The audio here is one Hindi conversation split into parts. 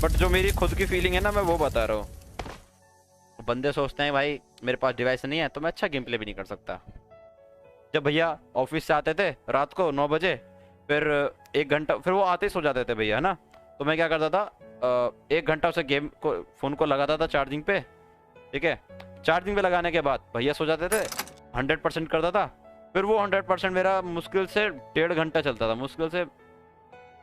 बट जो मेरी खुद की फीलिंग है ना, मैं वो बता रहा हूँ। बंदे सोचते हैं भाई मेरे पास डिवाइस नहीं है तो मैं अच्छा गेम प्ले भी नहीं कर सकता। जब भैया ऑफिस से आते थे रात को 9 बजे, फिर 1 घंटा, फिर वो आते ही सो जाते थे भैया, है ना। तो मैं क्या करता था, 1 घंटा उसे गेम को, फोन को लगाता था चार्जिंग पे, ठीक है। चार्जिंग पे लगाने के बाद भैया सो जाते थे, 100% करता था। फिर वो 100% मेरा मुश्किल से 1.5 घंटा चलता था। मुश्किल से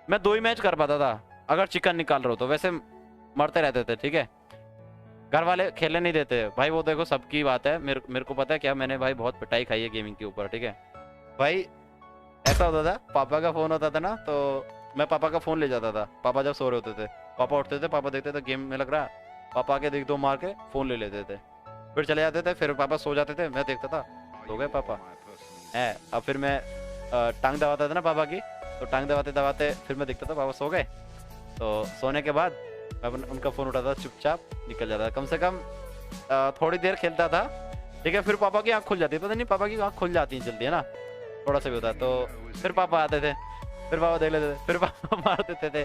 मैं 2 ही मैच कर पाता था अगर चिकन निकाल रहा हो तो, वैसे मरते रहते थे, ठीक है। घर वाले खेलने नहीं देते भाई, वो देखो सबकी बात है। मेरे को पता है क्या, मैंने भाई बहुत पिटाई खाई है गेमिंग के ऊपर, ठीक है भाई। ऐसा होता था, पापा का फोन होता था ना, तो मैं पापा का फोन ले जाता था। पापा जब सो रहे होते थे, पापा उठते थे, पापा देखते थे गेम में लग रहा है, पापा आके देख दो मार के फोन ले लेते थे, फिर चले जाते थे। फिर पापा सो जाते थे, मैं देखता था सो गए पापा है। अब फिर मैं टांग दबाता था ना पापा की, तो टांग दबाते दबाते फिर मैं देखता था पापा सो गए। तो सोने के बाद मैं उनका फ़ोन उठाता था, चुपचाप निकल जाता था। कम से कम थोड़ी देर खेलता था, ठीक है। फिर पापा की आँख खुल जाती है, पता नहीं पापा की आँख खुल जाती है जल्दी, है ना, थोड़ा सा भी होता है। तो फिर पापा आते थे, फिर पापा देख लेते थे, फिर पापा मार देते थे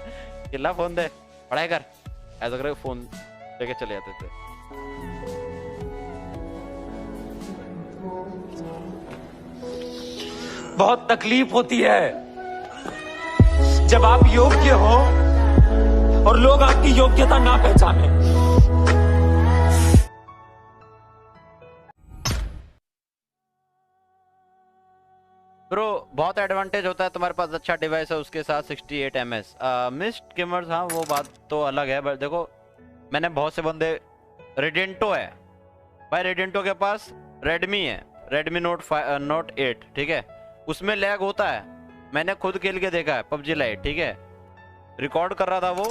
कि ला फ़ोन दे, पढ़ाई कर, ऐसा करके फ़ोन लेके चले जाते थे। बहुत तकलीफ होती है जब आप योग्य हो और लोग आपकी योग्यता ना पहचाने। ब्रो बहुत एडवांटेज होता है तुम्हारे पास अच्छा डिवाइस है, उसके साथ 68 ms मिस्ड गेमर्स, हाँ वो बात तो अलग है। बट देखो मैंने बहुत से बंदे, रेडेंटो है भाई, रेडेंटो के पास रेडमी है, रेडमी नोट 8, ठीक है। उसमें लैग होता है, मैंने खुद खेल के देखा है पबजी लाइट, ठीक है। रिकॉर्ड कर रहा था वो,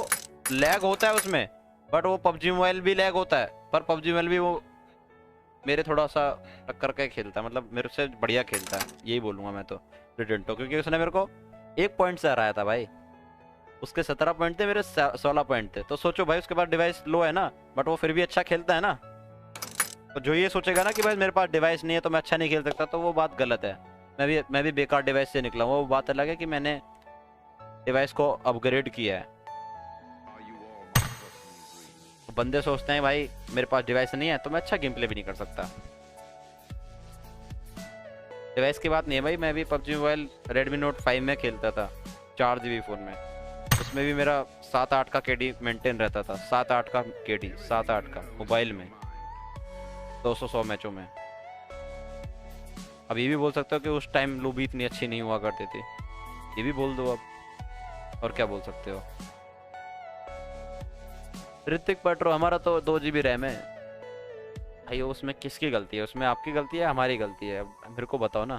लैग होता है उसमें। बट वो पबजी मोबाइल भी लैग होता है, पर पबजी मोबाइल भी वो मेरे थोड़ा सा टक्कर के खेलता है, मतलब मेरे से बढ़िया खेलता है, यही बोलूंगा मैं तो रेडेंटो। क्योंकि उसने मेरे को 1 पॉइंट से हराया था भाई, उसके 17 पॉइंट थे, मेरे 16 पॉइंट थे। तो सोचो भाई उसके पास डिवाइस लो है ना, बट वो फिर भी अच्छा खेलता है ना। तो जो ये सोचेगा ना कि भाई मेरे पास डिवाइस नहीं है तो मैं अच्छा नहीं खेल सकता, तो वो बात गलत है। मैं भी बेकार डिवाइस से निकला हूँ। वो बात अलग है कि मैंने डिवाइस को अपग्रेड किया है। बंदे सोचते हैं भाई मेरे पास डिवाइस नहीं है तो मैं अच्छा गेम प्ले भी नहीं कर सकता। डिवाइस की बात नहीं है भाई, मैं भी पबजी मोबाइल रेडमी नोट 5 में खेलता था, 4 GB फ़ोन में। उसमें भी मेरा 7-8 का केडी मेंटेन रहता था, 7-8 का केडी, 7-8 का मोबाइल में, 200 मैचों में। अब ये भी बोल सकते हो कि उस टाइम लूबी इतनी अच्छी नहीं हुआ करती थी, ये भी बोल दो अब, और क्या बोल सकते हो। ऋतिक पेट्रो, हमारा तो 2 GB रैम है भाई। उसमें किसकी गलती है, उसमें आपकी गलती है हमारी गलती है, अब मेरे को बताओ ना।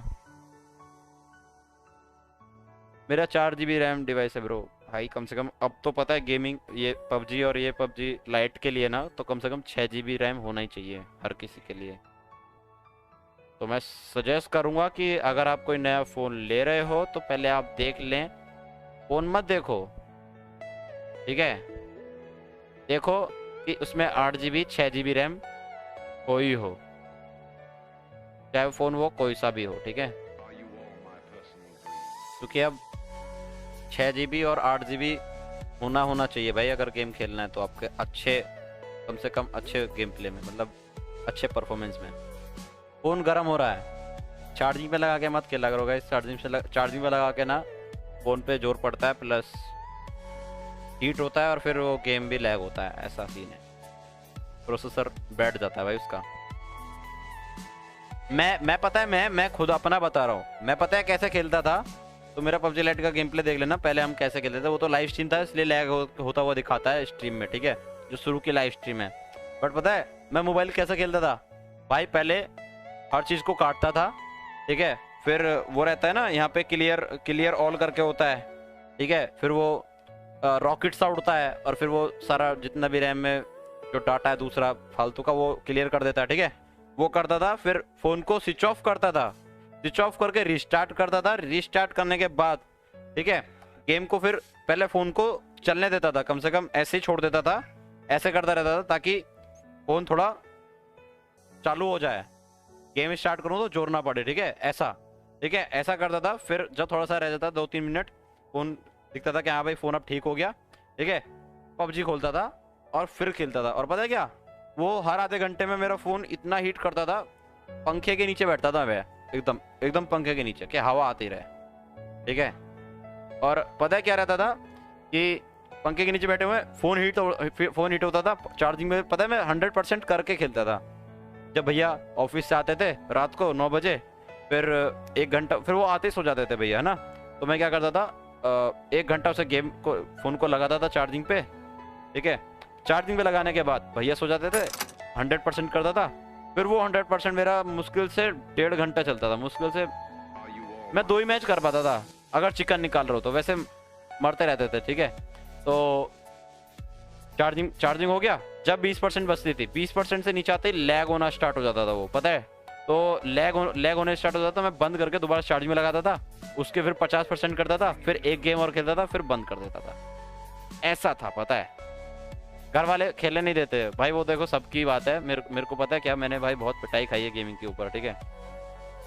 मेरा 4 GB रैम डिवाइस है ब्रो भाई। कम से कम अब तो पता है गेमिंग, ये पबजी और ये पबजी लाइट के लिए ना, तो कम से कम 6 GB रैम होना ही चाहिए हर किसी के लिए। तो मैं सजेस्ट करूंगा कि अगर आप कोई नया फ़ोन ले रहे हो तो पहले आप देख लें, फ़ोन मत देखो, ठीक है। देखो कि उसमें 8 GB 6 GB रैम कोई हो, चाहे फ़ोन वो कोई सा भी हो, ठीक है। क्योंकि अब 6 GB और 8 GB होना चाहिए भाई, अगर गेम खेलना है तो आपके अच्छे, कम से कम अच्छे गेम प्ले में, मतलब अच्छे परफॉर्मेंस में। फ़ोन गर्म हो रहा है, चार्जिंग पे लगा के मत खेला करो गाइस। चार्जिंग पे लगा के ना फ़ोन पे जोर पड़ता है, प्लस हीट होता है, और फिर वो गेम भी लैग होता है, ऐसा सीन है। प्रोसेसर बैठ जाता है भाई उसका। मैं पता है, मैं खुद अपना बता रहा हूँ, मैं पता है कैसे खेलता था। तो मेरा पबजी लाइट का गेम प्ले देख लेना, पहले हम कैसे खेलते थे। वो तो लाइव स्ट्रीम था इसलिए लैग होता हुआ दिखाता है स्ट्रीम में, ठीक है, जो शुरू की लाइव स्ट्रीम है। बट पता है मैं मोबाइल कैसे खेलता था भाई, पहले हर चीज़ को काटता था, ठीक है। फिर वो रहता है ना यहाँ पे क्लियर ऑल करके होता है, ठीक है। फिर वो रॉकेट सा उड़ता है, और फिर वो सारा जितना भी रैम में जो डाटा है दूसरा फालतू का, वो क्लियर कर देता है, ठीक है। वो करता था, फिर फ़ोन को स्विच ऑफ करता था, स्विच ऑफ करके रिस्टार्ट करता था। रिस्टार्ट करने के बाद, ठीक है, गेम को फिर पहले फ़ोन को चलने देता था, कम से कम ऐसे ही छोड़ देता था, ऐसे करता रहता था ताकि फ़ोन थोड़ा चालू हो जाए, गेम स्टार्ट करूँ तो जोर ना पड़े, ठीक है, ऐसा, ठीक है, ऐसा करता था। फिर जब थोड़ा सा रह जाता 2-3 मिनट, फ़ोन दिखता था कि हाँ भाई फ़ोन अब ठीक हो गया, ठीक है, पबजी खोलता था और फिर खेलता था। और पता है क्या, वो हर आधे घंटे में मेरा फोन इतना हीट करता था, पंखे के नीचे बैठता था मैं, एकदम एकदम पंखे के नीचे कि हवा आती रहे, ठीक है। और पता है क्या रहता था कि पंखे के नीचे बैठे हुए फोन हीट होता था चार्जिंग में, पता है मैं 100% करके खेलता था। जब भैया ऑफिस से आते थे रात को 9 बजे, फिर 1 घंटा, फिर वो आते ही सो जाते थे भैया, है ना। तो मैं क्या करता था, 1 घंटा उसे गेम को फोन को लगाता था चार्जिंग पे, ठीक है। चार्जिंग पे लगाने के बाद भैया सो जाते थे, 100% करता था। फिर वो 100% मेरा मुश्किल से 1.5 घंटा चलता था, मुश्किल से मैं 2 ही मैच कर पाता था अगर चिकन निकाल रहा हो तो, वैसे मरते रहते थे, ठीक है। तो चार्जिंग हो गया, जब 20% बचती थी, 20% से नीचे आते ही लैग होना स्टार्ट हो जाता था वो, पता है। तो लैग होने स्टार्ट हो जाता था, मैं बंद करके दोबारा चार्जिंग में लगाता था, उसके फिर 50% करता था, फिर एक गेम और खेलता था, फिर बंद कर देता था। ऐसा था, पता है। घर वाले खेलने नहीं देते भाई, वो देखो सबकी बात है, मेरे को पता है क्या, मैंने भाई बहुत पिटाई खाई है गेमिंग के ऊपर, ठीक है।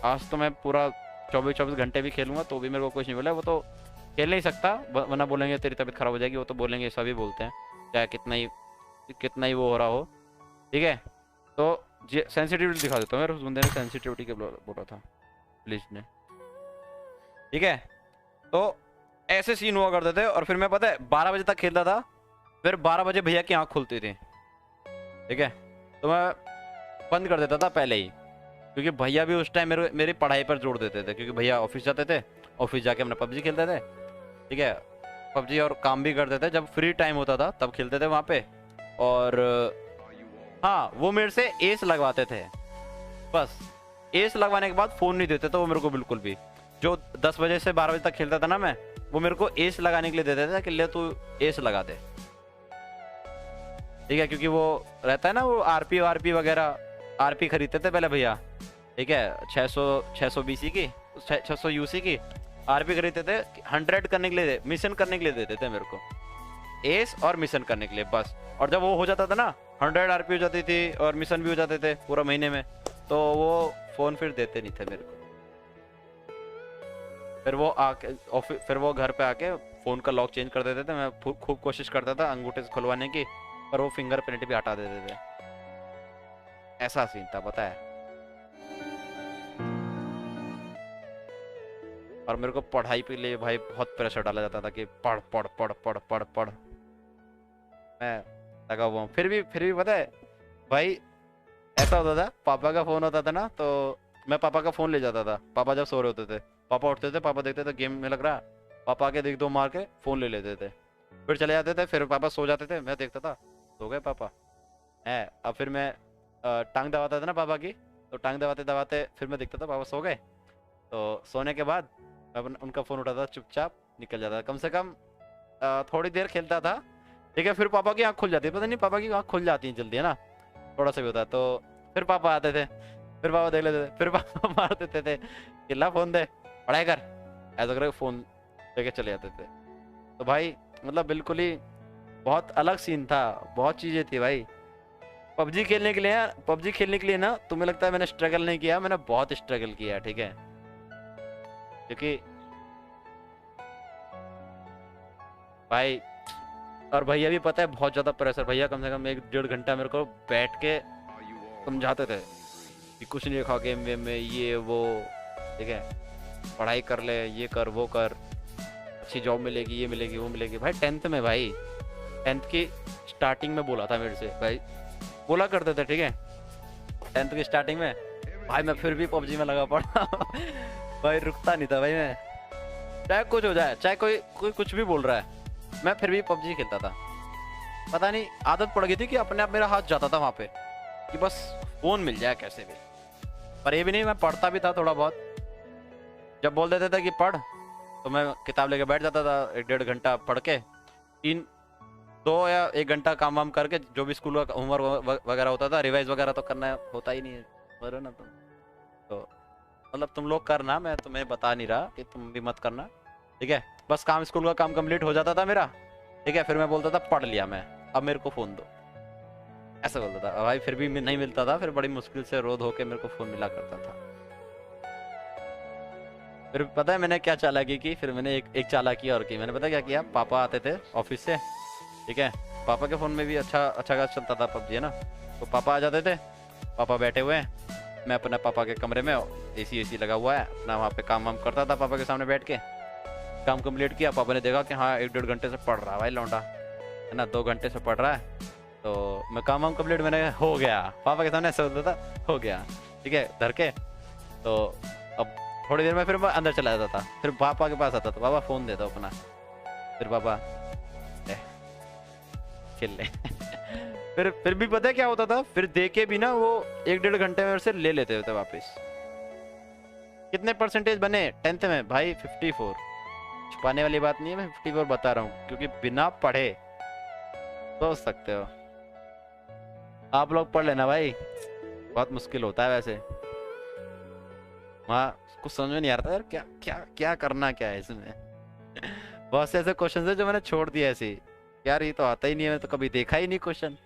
आज तो मैं पूरा 24 घंटे भी खेलूंगा तो भी मेरे को कुछ नहीं बोला। वो तो खेल नहीं सकता, वरना बोलेंगे तेरी तबीयत खराब हो जाएगी, वो तो बोलेंगे, सभी बोलते हैं, चाहे कितना ही वो हो रहा हो, ठीक है। तो सेंसिटिविटी दिखा देता हूँ, मेरे उस बंदे ने सेंसिटिविटी के बोला था पुलिस ने, ठीक है। तो ऐसे सीन हुआ करते थे। और फिर मैं पता है 12 बजे तक खेलता था, फिर 12 बजे भैया की आँख खुलती थी, ठीक है। तो मैं बंद कर देता था पहले ही, क्योंकि भैया भी उस टाइम मेरी पढ़ाई पर जोड़ देते थे, क्योंकि भैया ऑफिस जाते थे, ऑफिस जाके अपना पबजी खेलते थे, ठीक है। पबजी और काम भी करते थे, जब फ्री टाइम होता था तब खेलते थे वहाँ पे। और हाँ, वो मेरे से एस लगवाते थे, बस एस लगवाने के बाद फ़ोन नहीं देते थे वो मेरे को बिल्कुल भी। जो 10 बजे से 12 बजे तक खेलता था ना मैं, वो मेरे को एस लगाने के लिए देते थे कि ले तू एस लगा दे, ठीक है। क्योंकि वो रहता है ना, वो आरपी वगैरह, आरपी खरीदते थे पहले भैया, ठीक है। 600 बीसी की, 600 यूसी की आरपी खरीदते थे, 100 करने के लिए, मिशन करने के लिए देते थे मेरे को एस, और मिशन करने के लिए बस। और जब वो हो जाता था ना, 100 आरपी हो जाती थी और मिशन भी हो जाते थे पूरा महीने में, तो वो फोन फिर देते नहीं थे मेरे को। फिर वो घर पे आके फोन का लॉक चेंज कर देते थे। मैं खूब कोशिश करता था अंगूठे से खुलवाने की, पर वो फिंगरप्रिंट भी हटा देते थे। ऐसा सीन था, पता है। और मेरे को पढ़ाई के लिए भाई बहुत प्रेशर डाला जाता था कि पढ़ पढ़ पढ़ पढ़ पढ़ पढ़। मैं लगा हुआ हूँ, फिर भी पता है भाई, ऐसा होता था, पापा का फोन होता था ना, तो मैं पापा का फोन ले जाता था। पापा जब सो रहे होते थे, पापा उठते थे, पापा देखते थे गेम में लग रहा, पापा आके देख दो मार के फोन ले लेते थे, फिर चले जाते थे। फिर पापा सो जाते थे, मैं देखता था सो गए पापा है। अब फिर मैं टांग दबाता था ना पापा की, तो टांग दबाते दबाते फिर मैं देखता था पापा सो गए। तो सोने के बाद उनका फोन उठाता था, चुपचाप निकल जाता था। कम से कम थोड़ी देर खेलता था, ठीक है। फिर पापा की आँख खुल जाती है, पता नहीं पापा की आँख खुल जाती है जल्दी, है ना, थोड़ा सा भी होता है। तो फिर पापा आते थे, फिर पापा देख लेते थे, फिर पापा मार देते थे, किला फोन दे, पढ़ाई कर, ऐसा करके फोन लेके चले जाते थे। तो भाई मतलब बिल्कुल ही बहुत अलग सीन था, बहुत चीजें थी भाई। पबजी खेलने के लिए ना, तुम्हें लगता है मैंने स्ट्रगल नहीं किया, मैंने बहुत स्ट्रगल किया, ठीक है। क्योंकि भाई, और भैया भी पता है बहुत ज्यादा प्रेशर, भैया कम से कम 1-1.5 घंटा मेरे को बैठ के समझाते थे कि कुछ नहीं रखा गेम वेम में, ये वो, ठीक है, पढ़ाई कर ले, ये कर वो कर, अच्छी जॉब मिलेगी, ये मिलेगी वो मिलेगी। भाई 10th में, भाई 10th की स्टार्टिंग में बोला था मेरे से, भाई बोला करते थे, ठीक है। 10th की स्टार्टिंग में भाई मैं फिर भी पबजी में लगा पड़ा भाई रुकता नहीं था भाई मैं, चाहे कुछ हो जाए, चाहे कोई कुछ भी बोल रहा है, मैं फिर भी पबजी खेलता था। पता नहीं आदत पड़ गई थी कि अपने आप मेरा हाथ जाता था वहाँ पे कि बस फोन मिल जाए कैसे भी। पर ये भी नहीं, मैं पढ़ता भी था थोड़ा बहुत। जब बोल देते थे कि पढ़, तो मैं किताब लेके बैठ जाता था, 1-1.5 घंटा पढ़ के, 2 या 1 घंटा काम वाम करके, जो भी स्कूल का होमवर्क वगैरह होता था, रिवाइज वगैरह तो करना होता ही नहीं है, बोलो ना तुम तो, मतलब तुम लोग करना, मैं तुम्हें बता नहीं रहा कि तुम भी मत करना, ठीक है। बस स्कूल का काम कंप्लीट हो जाता था मेरा, ठीक है, फिर मैं बोलता था पढ़ लिया मैं, अब मेरे को फोन दो, ऐसा बोलता था भाई। फिर भी नहीं मिलता था, फिर बड़ी मुश्किल से रोज होके मेरे को फोन मिला करता था। फिर पता है मैंने क्या चालाकी की, फिर मैंने एक चालाकी और की। मैंने पता क्या किया, पापा आते थे ऑफिस से, ठीक है, पापा के फ़ोन में भी अच्छा खासा चलता था पबजी, है ना। तो पापा आ जाते थे, पापा बैठे हुए हैं, मैं अपना पापा के कमरे में, एसी लगा हुआ है अपना, वहाँ पे काम वाम करता था पापा के सामने बैठ के। काम कंप्लीट किया, पापा ने देखा कि हाँ 1-1.5 घंटे से पढ़ रहा है भाई लौंडा, है ना, 2 घंटे से पढ़ रहा है। तो मैं काम वाम कंप्लीट, मैंने हो गया, पापा के सामने ऐसा होता था, हो गया ठीक है धर के। तो अब थोड़ी देर में फिर मैं अंदर चला जाता था, फिर पापा के पास आता था, पापा फ़ोन दे दो अपना, फिर पापा खेल ले फिर भी पता है क्या होता था, फिर देके भी ना वो 1-1.5 घंटे में से ले लेते थे वापस। कितने परसेंटेज बने 10th में भाई? 54। छुपाने वाली बात नहीं है, मैं 54 बता रहा हूँ, क्योंकि बिना पढ़े सोच सकते हो। आप लोग पढ़ लेना भाई, बहुत मुश्किल होता है वैसे। वहाँ कुछ समझ में नहीं आ रहा था यार, क्या क्या क्या करना क्या है इसमें बहुत से ऐसे क्वेश्चन है जो मैंने छोड़ दिया ऐसे, यार ये तो आता ही नहीं है, मैंने तो कभी देखा ही नहीं question.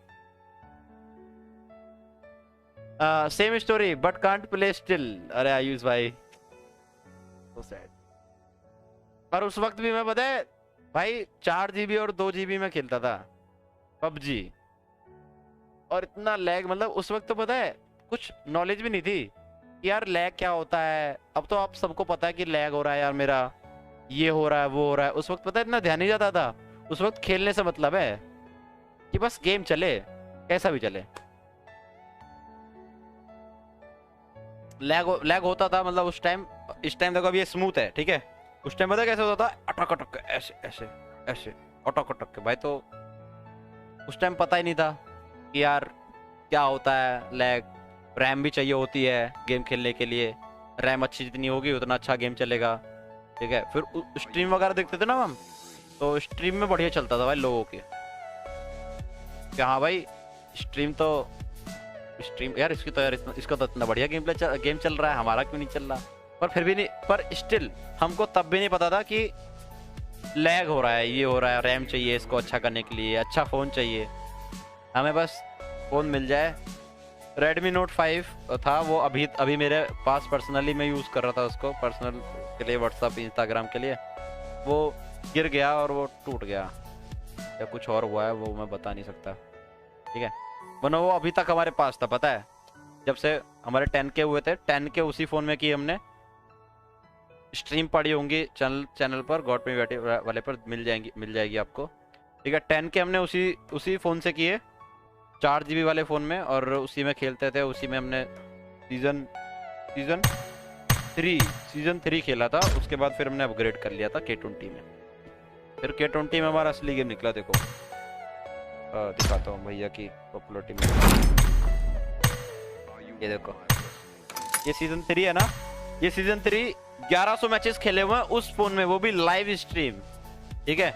Same story but can't play still. अरे आयुष भाई so sad। और उस वक्त भी मैं पता है भाई 4 GB और 2 GB में खेलता था पबजी, और इतना लैग, मतलब उस वक्त तो पता है कुछ नॉलेज भी नहीं थी कि यार लैग क्या होता है। अब तो आप सबको पता है कि लैग हो रहा है यार मेरा, ये हो रहा है वो हो रहा है। उस वक्त पता है इतना ध्यान नहीं जाता था, उस वक्त खेलने से मतलब है कि बस गेम चले कैसा भी चले। लैग होता था, मतलब उस टाइम, इस टाइम देखो अभी ये स्मूथ है ठीक है, उस टाइम पता है कैसे होता था, अटक अटक के ऐसे ऐसे ऐसे अटक अटक के भाई। तो उस टाइम पता ही नहीं था कि यार क्या होता है लैग। रैम भी चाहिए होती है गेम खेलने के लिए, रैम अच्छी जितनी होगी उतना अच्छा गेम चलेगा ठीक है। फिर स्ट्रीम वगैरह देखते थे ना हम, तो स्ट्रीम में बढ़िया चलता था भाई लोगों के, कि हाँ भाई स्ट्रीम यार इसकी तो यार इसका तो इतना बढ़िया गेम चल रहा है, हमारा क्यों नहीं चल रहा। पर फिर भी नहीं, पर स्टिल हमको तब भी नहीं पता था कि लैग हो रहा है, ये हो रहा है, रैम चाहिए इसको अच्छा करने के लिए, अच्छा फ़ोन चाहिए हमें, बस फ़ोन मिल जाए। Redmi Note 5 था वो, अभी मेरे पास पर्सनली मैं यूज़ कर रहा था उसको, पर्सनल के लिए, व्हाट्सअप इंस्टाग्राम के लिए। वो गिर गया और वो टूट गया, या कुछ और हुआ है वो मैं बता नहीं सकता ठीक है। वरना वो अभी तक हमारे पास था पता है, जब से हमारे 10K हुए थे, 10K उसी फ़ोन में की हमने। स्ट्रीम पड़ी होंगी चैनल पर, गॉड पे बैठे वाले पर मिल जाएगी आपको ठीक है। 10K हमने उसी फ़ोन से किए, 4 GB वाले फ़ोन में, और उसी में खेलते थे। उसी में हमने सीजन 3 खेला था। उसके बाद फिर हमने अपग्रेड कर लिया था K20 में। फिर K20 में हमारा असली गेम निकला, देखो दिखाता हूँ भैया की पॉपुलरिटी में। ये देखो, ये सीजन 3 है ना, ये सीजन 3 1100 मैचेस खेले हुए हैं उस फोन में, वो भी लाइव स्ट्रीम ठीक है।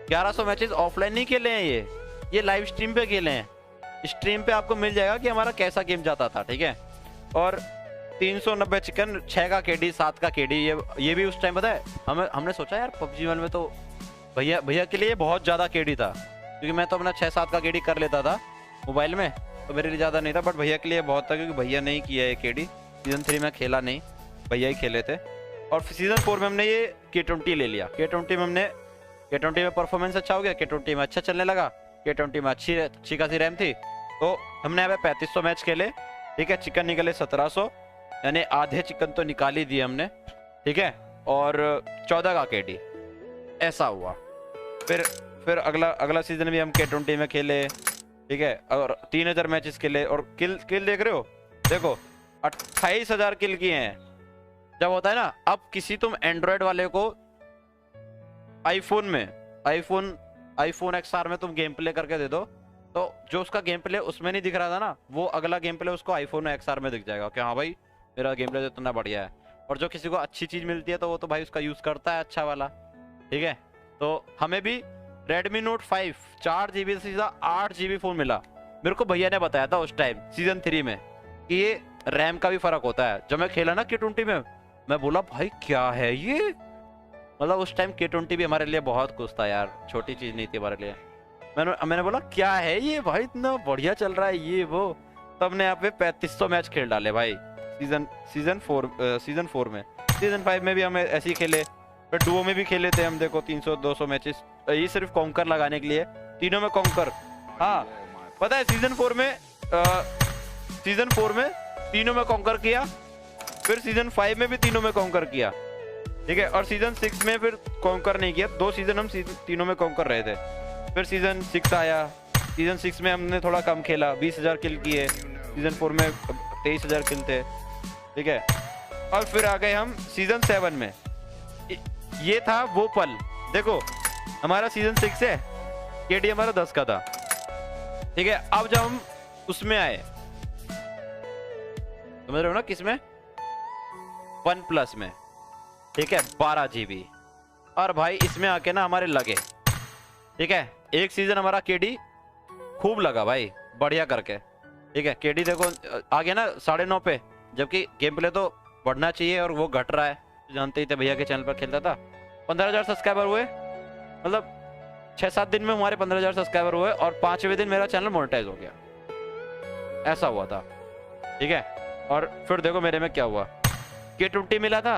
1100 मैचेस ऑफलाइन नहीं खेले हैं, ये लाइव स्ट्रीम पे खेले हैं। स्ट्रीम पे आपको मिल जाएगा कि हमारा कैसा गेम जाता था ठीक है। और 390 चिकन, 6 का KD, 7 का KD, ये भी उस टाइम पता है हमने सोचा यार PUBG में तो भैया के लिए बहुत ज़्यादा KD था, क्योंकि मैं तो अपना 6-7 का KD कर लेता था मोबाइल में, तो मेरे लिए ज़्यादा नहीं था, बट भैया के लिए बहुत था, क्योंकि भैया नहीं किया है KD। सीजन 3 में खेला नहीं, भैया ही खेले थे। और सीजन 4 में हमने ये K20 ले लिया। K20 में परफॉर्मेंस अच्छा हो गया, K20 में अच्छा चलने लगा, K20 में अच्छी खासी रैम थी। तो हमने यहाँ पे 3500 मैच खेले ठीक है। चिकन निकले 1700, यानी आधे चिकन तो निकाल ही दिए हमने ठीक है। और 14 का KD ऐसा हुआ। फिर अगला सीजन भी हम K20 में खेले ठीक है, और 3000 मैचेस खेले। और किल देख रहे हो, देखो 28,000 किल किए हैं। जब होता है ना, अब किसी तुम एंड्रॉयड वाले को आईफोन XR में तुम गेम प्ले करके दे दो, तो जो उसका गेम प्ले उसमें नहीं दिख रहा था ना, वो अगला गेम प्ले उसको आईफोन XR में दिख जाएगा कि हाँ भाई मेरा गेम प्ले तो इतना बढ़िया है। और जो किसी को अच्छी चीज मिलती है तो वो तो भाई उसका यूज करता है अच्छा वाला ठीक है। तो हमें भी Redmi Note 5 4 GB से सीधा 8 GB फोन मिला। मेरे को भैया ने बताया था उस टाइम सीजन 3 में कि ये रैम का भी फर्क होता है। जब मैं खेला ना K20 में, मैं बोला भाई क्या है ये, मतलब उस टाइम K20 भी हमारे लिए बहुत कुछ था यार, छोटी चीज नहीं थी हमारे लिए। मैंने बोला क्या है ये भाई, इतना बढ़िया चल रहा है ये वो। तब ने यहाँ पे 3500 मैच खेल डाले भाई सीजन 4 में। सीजन 5 में भी हम ऐसे ही खेले, फिर डुओ में भी खेले थे हम, देखो 300-200 मैचेस, ये सिर्फ कॉन्कर लगाने के लिए तीनों में कॉन्कर। हाँ पता है सीजन 4 में तीनों में कॉन्कर किया, फिर सीजन 5 में भी तीनों में कॉन्कर किया, ठीक है। और सीजन 6 में फिर कॉन्कर नहीं किया, 2 सीजन हम तीनों में कॉन्कर रहे थे। फिर सीजन 6 आया, सीजन 6 में हमने थोड़ा कम खेला, 20,000 किल किए। सीजन 4 में 23,000 किल थे, ठीक है। और फिर आ गए हम सीजन 7 में। ये था वो पल, देखो हमारा सीजन 6 है, केडी हमारा 10 का था, ठीक है। अब जब हम उसमें आए, समझ रहे हो ना, किसमें, OnePlus में, ठीक है, 12 GB। और भाई इसमें आके ना हमारे लगे, ठीक है। एक सीजन हमारा केडी खूब लगा भाई, बढ़िया करके, ठीक है। केडी देखो आ गया ना 9.5 पे, जबकि गेम प्ले तो बढ़ना चाहिए और वो घट रहा है, जानते ही थे भैया के चैनल पर खेलता था। 15,000 सब्सक्राइबर हुए, मतलब 6-7 दिन में हमारे 15,000 सब्सक्राइबर हुए, और 5वें दिन मेरा चैनल मोनेटाइज हो गया, ऐसा हुआ था, ठीक है। और फिर देखो मेरे में क्या हुआ, K20 मिला था।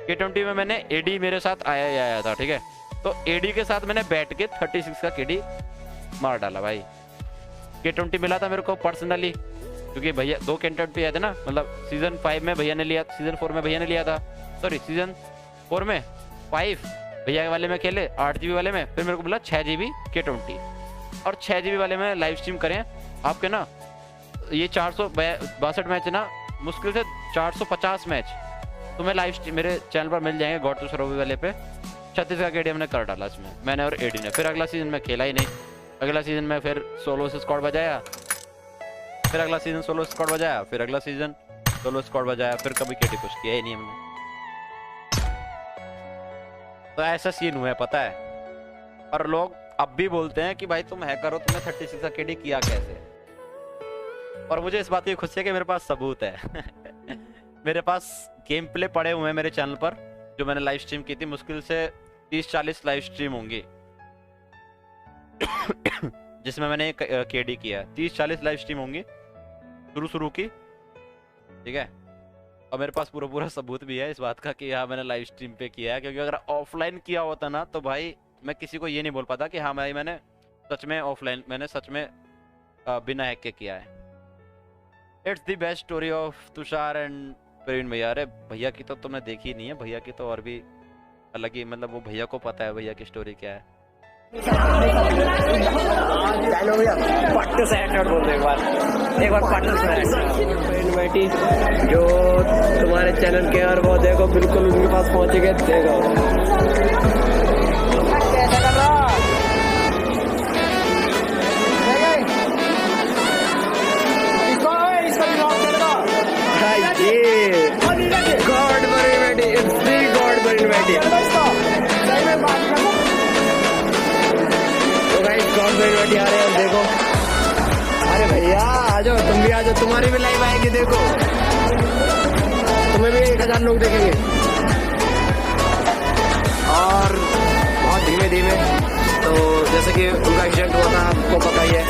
K20 में मैंने एडी मेरे साथ आया था, ठीक है। तो एडी के साथ मैंने बैठ के 36 का केडी मार डाला भाई। K20 मिला था मेरे को पर्सनली, क्योंकि भैया 2 K20 आए थे ना, मतलब सीजन 5 में भैया ने लिया, सीजन 4 में भैया ने लिया था, सॉरी सीजन 4 में 5 भैया वाले में खेले, 8 GB वाले में, फिर मेरे को मिला 6 GB K20। और 6 GB वाले में लाइव स्ट्रीम करें आपके ना, ये 462 मैच ना, मुश्किल से 450 मैच तुम्हें लाइव स्ट्रीम मेरे चैनल पर मिल जाएंगे, गॉड टू सरोवी वाले पे। 36 का केडी हमने कर डाला इसमें, मैंने और एडी ने। फिर अगला सीजन में खेला ही नहीं, अगला सीजन में फिर सोलो से स्क्वाड बजाया, फिर अगला सीजन सोलो स्क्वाड बजाया, फिर अगला सीजन सोलो स्क्वाड बजाया, फिर कभी केडी कुछ किया ही नहीं हमने। तो ऐसा सीन हुआ है, पता है। और लोग अब भी बोलते हैं कि भाई तुम हैकर हो, तुमने 36 का केडी किया कैसे। और मुझे इस बात की खुशी है कि मेरे पास सबूत है मेरे पास गेम प्ले पड़े हुए हैं मेरे चैनल पर, जो मैंने लाइव स्ट्रीम की थी। मुश्किल से 30-40 लाइव स्ट्रीम होंगी जिसमें मैंने केडी किया। 30-40 लाइव स्ट्रीम होंगी शुरू की, ठीक है। और मेरे पास पूरा सबूत भी है इस बात का कि हाँ मैंने लाइव स्ट्रीम पे किया है। क्योंकि अगर ऑफलाइन किया होता ना, तो भाई मैं किसी को ये नहीं बोल पाता कि हाँ भाई मैंने सच में ऑफलाइन, मैंने सच में बिना हैक के किया है। It's the best story of Tushar and Praveen भैया। अरे भैया की तो तुमने देखी नहीं है, भैया की तो और भी अलग ही, मतलब वो भैया को पता है भैया की स्टोरी क्या है। चलो भैया पट्टू से हेडशॉट बोल दो एक बार पट्टू से बेटी जो तुम्हारे चैनल के और वो देखो बिल्कुल उनके पास पहुंच गए, देखो गॉड बड़ी बेटी, इट्स दी गॉड बड़ी बेटी। गॉड बड़ी बेटी आ रहे हैं, देखो। अरे भैया आ जाओ, तुम भी आ जाओ, तुम्हारी भी लाइव आएगी, देखो तुम्हें भी 1000 लोग देखेंगे। और बहुत धीमे धीमे, तो जैसे कि उनका एक्सीडेंट हुआ था आपको पता ही है,